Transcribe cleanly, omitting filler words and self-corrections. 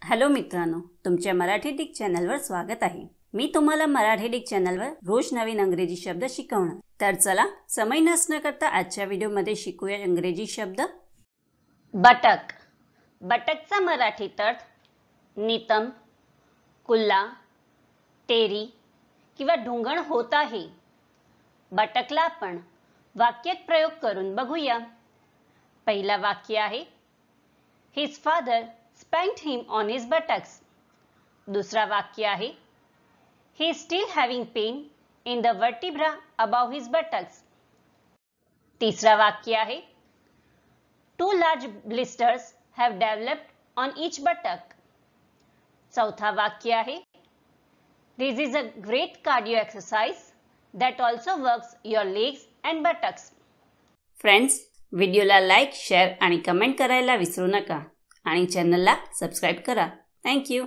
Hello मित्रांनो, तुमच्या Marathi Dick चॅनलवर स्वागत आहे। मी तुम्हाला मराठी डिक चॅनलवर रोज नवीन इंग्रजी शब्द शिकवणार। तर चला समय नष्ट न करता आजच्या व्हिडिओमध्ये शिकूया इंग्रजी शब्द। बटक। बटकचा मराठी अर्थ नितंब, कुल्ला, टेरी किंवा ढुंगण होत आहे। बटकला आपण वाक्यात प्रयोग करून बघूया। पहिला वाक्य आहे His father spanked him on his buttocks. दूसरा वाक्य आहे He is still having pain in the vertebra above his buttocks. तीसरा वाक्य आहे Two large blisters have developed on each buttock. चौथा वाक्य आहे This is a great cardio exercise that also works your legs and buttocks. Friends, व्हिडिओला like, share आणि comment करायला विसरू नका आणि चॅनलला सबस्क्राइब करा। Thank you.